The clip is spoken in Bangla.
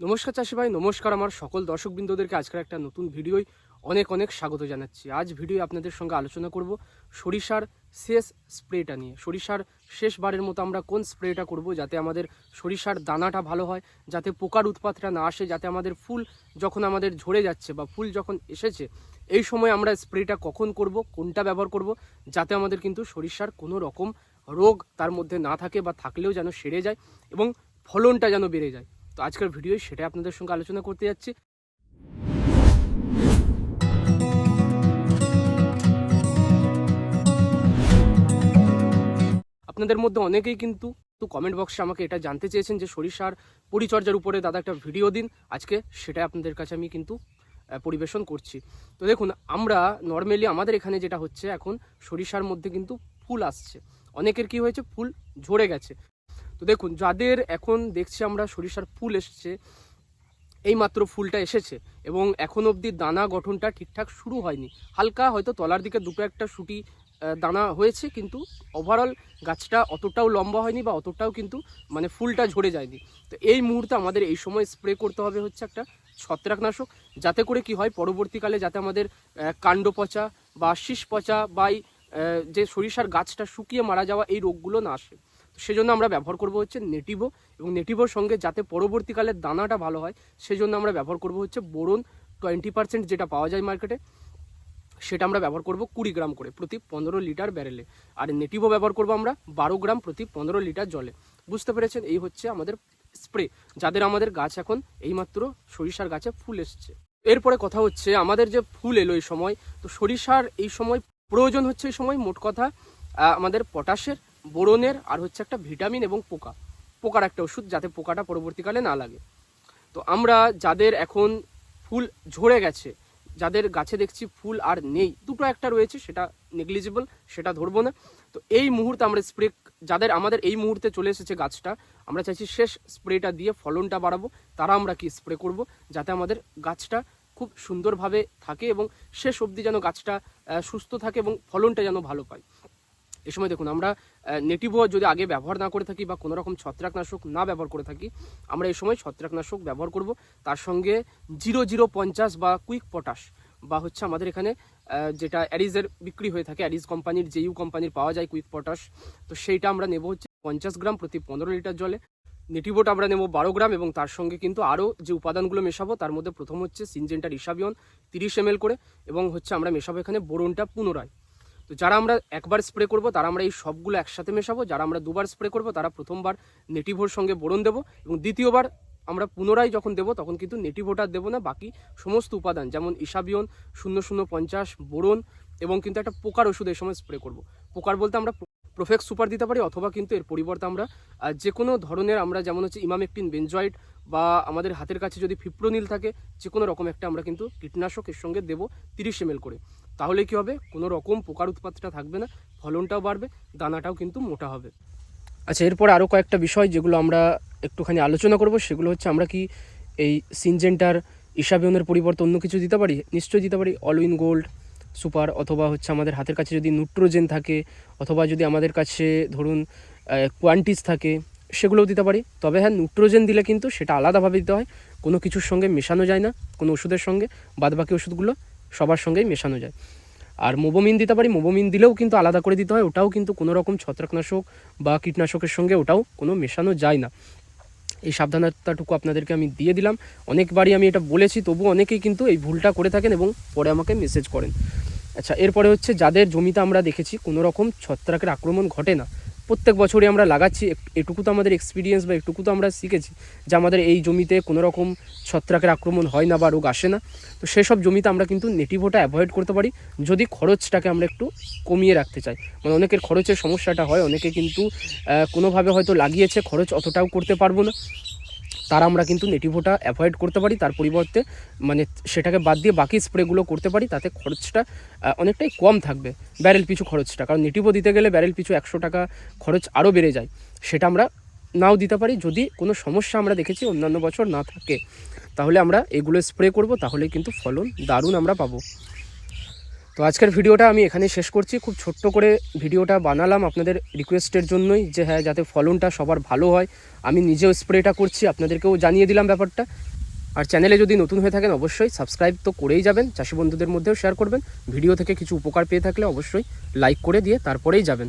নমস্কার চাষি ভাই, নমস্কার আমার সকল দর্শকবৃন্দদেরকে আজকের একটা নতুন ভিডিওয় অনেক অনেক স্বাগত জানাচ্ছি। আজ ভিডিও আপনাদের সঙ্গে আলোচনা করব সরিষার শেষ স্প্রেটা নিয়ে। সরিষার শেষবারের মতো আমরা কোন স্প্রেটা করব যাতে আমাদের সরিষার দানাটা ভালো হয়, যাতে পোকার উৎপাতটা না আসে, যাতে আমাদের ফুল যখন আমাদের ঝরে যাচ্ছে বা ফুল যখন এসেছে এই সময় আমরা স্প্রেটা কখন করব, কোনটা ব্যবহার করব, যাতে আমাদের কিন্তু সরিষার কোনো রকম রোগ তার মধ্যে না থাকে বা থাকলেও যেন সেরে যায় এবং ফলনটা যেন বেড়ে যায়। তো আজকের ভিডিওয় সেটাই আপনাদের সঙ্গে আলোচনা করতে যাচ্ছি। আপনাদের মধ্যে অনেকেই কিন্তু কমেন্ট বক্সে আমাকে এটা জানতে চেয়েছেন যে সরিষার পরিচর্যার উপরে দাদা একটা ভিডিও দিন। আজকে সেটাই আপনাদের কাছে আমি কিন্তু পরিবেশন করছি। তো দেখুন, আমরা নর্মালি আমাদের এখানে যেটা হচ্ছে, এখন সরিষার মধ্যে কিন্তু ফুল আসছে, অনেকের কি হয়েছে, ফুল ঝরে গেছে। তো দেখুন, যাদের এখন দেখছি আমরা সরিষার ফুল এসছে, এইমাত্র ফুলটা এসেছে এবং এখন অবধি দানা গঠনটা ঠিকঠাক শুরু হয়নি, হালকা হয়তো তলার দিকে দুটো একটা শুটি দানা হয়েছে, কিন্তু ওভারঅল গাছটা অতটাও লম্বা হয়নি বা অতটাও কিন্তু মানে ফুলটা ঝরে যায়নি। তো এই মুহূর্তে আমাদের এই সময় স্প্রে করতে হবে হচ্ছে একটা ছত্রাকনাশক, যাতে করে কি হয় পরবর্তীকালে যাতে আমাদের কাণ্ড পচা বা শীষ পচা বা যে সরিষার গাছটা শুকিয়ে মারা যাওয়া এই রোগগুলো না আসে। সেজন্য আমরা ব্যবহার করব হচ্ছে নেটিভো, এবং নেটিভোর সঙ্গে যাতে পরবর্তীকালে দানাটা ভালো হয় সেজন্য আমরা ব্যবহার করব হচ্ছে বোরন 20% যেটা পাওয়া যায় মার্কেটে, সেটা আমরা ব্যবহার করব 20 গ্রাম করে প্রতি 15 লিটার ব্যারেলে। আর নেটিভো ব্যবহার করব আমরা 12 গ্রাম প্রতি 15 লিটার জলে। বুঝতে পেরেছেন? এই হচ্ছে আমাদের স্প্রে, যাদের আমাদের গাছ এখন এইমাত্র সরিষার গাছে ফুল এসছে। এরপরে কথা হচ্ছে, আমাদের যে ফুল এলো এই সময়, তো সরিষার এই সময় প্রয়োজন হচ্ছে এই সময় মোট কথা আমাদের পটাশের, বোরনের, আর হচ্ছে একটা ভিটামিন এবং পোকার একটা ওষুধ, যাতে পোকাটা পরবর্তীকালে না লাগে। তো আমরা যাদের এখন ফুল ঝরে গেছে, যাদের গাছে দেখছি ফুল আর নেই, দুটো একটা রয়েছে, সেটা নেগলিজিবল, সেটা ধরবো না। তো এই মুহূর্তে আমরা স্প্রে, যাদের আমাদের এই মুহূর্তে চলে এসেছে গাছটা, আমরা চাইছি শেষ স্প্রেটা দিয়ে ফলনটা বাড়াবো। তারা আমরা কি স্প্রে করব, যাতে আমাদের গাছটা খুব সুন্দরভাবে থাকে এবং শেষ অবধি যেন গাছটা সুস্থ থাকে এবং ফলনটা যেন ভালো পায়। এই সময় দেখুন, আমরা নেটিভো যদি আগে ব্যবহার না করে থাকি বা কোনো রকম ছত্রাকনাশক না ব্যবহার করে থাকি, আমরা এই সময় ছত্রাকনাশক ব্যবহার করব। তার সঙ্গে 0050 বা কুইক পটাশ, বা হচ্ছে আমাদের এখানে যেটা অ্যারিজের বিক্রি হয়ে থাকে, অ্যারিজ কোম্পানির, জেইউ কোম্পানির পাওয়া যায় কুইক পটাশ, তো সেইটা আমরা নেব হচ্ছে 50 গ্রাম প্রতি 15 লিটার জলে। নেটিভোটা আমরা নেব 12 গ্রাম, এবং তার সঙ্গে কিন্তু আরও যে উপাদানগুলো মেশাবো তার মধ্যে প্রথম হচ্ছে সিনজেন্টার ইসাবিয়ন 30 ml করে, এবং হচ্ছে আমরা মেশাবো এখানে বোরনটা পুনরায়। তো যারা আমরা একবার স্প্রে করব তারা আমরা এই সবগুলো একসাথে মেশাবো, যারা আমরা দুবার স্প্রে করব তারা প্রথমবার নেটিভোর সঙ্গে বোরন দেবো, এবং দ্বিতীয়বার আমরা পুনরায় যখন দেবো তখন কিন্তু নেটিভোটা দেবো না, বাকি সমস্ত উপাদান যেমন ইসাবিয়ন 0050 বোরন, এবং কিন্তু একটা পোকার ওষুধ এই সময় স্প্রে করব। পোকার বলতে আমরা প্রোফেক্স সুপার দিতে পারি, অথবা কিন্তু এর পরিবর্তে আমরা যে কোনো ধরনের, আমরা যেমন হচ্ছে ইমামেকটিন বেনজয়েড, বা আমাদের হাতের কাছে যদি ফিপ্রোনিল থাকে, যে কোনো রকম একটা আমরা কিন্তু কীটনাশক এর সঙ্গে দেবো 30 ml করে। তাহলে কি হবে, কোনো রকম পোকার উৎপাতটা থাকবে না, ফলনটাও বাড়বে, দানাটাও কিন্তু মোটা হবে। আচ্ছা, এরপর আরও কয়েকটা বিষয় যেগুলো আমরা একটুখানি আলোচনা করব, সেগুলো হচ্ছে আমরা কি এই সিনজেন্টার ইসাবিয়নের পরিবর্তে অন্য কিছু দিতে পারি? নিশ্চয়ই দিতে পারি। অলউইন গোল্ড সুপার, অথবা হচ্ছে আমাদের হাতের কাছে যদি নিউট্রোজেন থাকে, অথবা যদি আমাদের কাছে ধরুন কোয়ান্টিস থাকে, সেগুলোও দিতে পারি। তবে হ্যাঁ, নিউট্রোজেন দিলে কিন্তু সেটা আলাদাভাবে দিতে হয়, কোনো কিছুর সঙ্গে মেশানো যায় না, কোনো ওষুধের সঙ্গে। বাদবাকি ওষুধগুলো সবার সঙ্গেই মেশানো যায়। আর মোবোমিন দিতে পারি, মোবোমিন দিলেও কিন্তু আলাদা করে দিতে হয়, ওটাও কিন্তু কোনো রকম ছত্রাকনাশক বা কীটনাশকের সঙ্গে ওটাও কোনো মেশানো যায় না। এই সাবধানতাটুকু আপনাদেরকে আমি দিয়ে দিলাম। অনেকবারই আমি এটা বলেছি, তবু অনেকেই কিন্তু এই ভুলটা করে থাকেন এবং পরে আমাকে মেসেজ করেন। আচ্ছা, এরপরে হচ্ছে যাদের জমিতে আমরা দেখেছি কোনো রকম ছত্রাকের আক্রমণ ঘটে না, প্রত্যেক বছরই আমরা লাগাচ্ছি, এটুকু তো আমাদের এক্সপিরিয়েন্স বা এটুকু তো আমরা শিখেছি যে আমাদের এই জমিতে কোনো রকম ছত্রাকের আক্রমণ হয় না বা রোগ আসে না, তো সেসব জমিতে আমরা কিন্তু নেটিভোটা অ্যাভয়েড করতে পারি, যদি খরচটাকে আমরা একটু কমিয়ে রাখতে চাই। মানে অনেকের খরচের সমস্যাটা হয়, অনেকে কিন্তু কোনোভাবে হয়তো লাগিয়েছে, খরচ অতটাও করতে পারবো না, তারা আমরা কিন্তু নেটিভোটা অ্যাভয়েড করতে পারি, তার পরিবর্তে মানে সেটাকে বাদ দিয়ে বাকি স্প্রেগুলো করতে পারি, তাতে খরচটা অনেকটাই কম থাকবে, ব্যারেল পিছু খরচটা। কারণ নেটিভো দিতে গেলে ব্যারেল পিছু 100 টাকা খরচ আরও বেড়ে যায়, সেটা আমরা নাও দিতে পারি যদি কোনো সমস্যা আমরা দেখেছি অন্যান্য বছর না থাকে, তাহলে আমরা এগুলো স্প্রে করব, তাহলে কিন্তু ফলন দারুণ আমরা পাবো। তো আজকের ভিডিওটা আমি এখানেই শেষ করছি। খুব ছোট্ট করে ভিডিওটা বানালাম আপনাদের রিকোয়েস্টের জন্যই, যে হ্যাঁ যাতে ফলনটা সবার ভালো হয়। আমি নিজেও স্প্রেটা করছি, আপনাদেরকেও জানিয়ে দিলাম ব্যাপারটা। আর চ্যানেলে যদি নতুন হয়ে থাকেন অবশ্যই সাবস্ক্রাইব তো করেই যাবেন, চাষি বন্ধুদের মধ্যেও শেয়ার করবেন। ভিডিও থেকে কিছু উপকার পেয়ে থাকলে অবশ্যই লাইক করে দিয়ে তারপরেই যাবেন।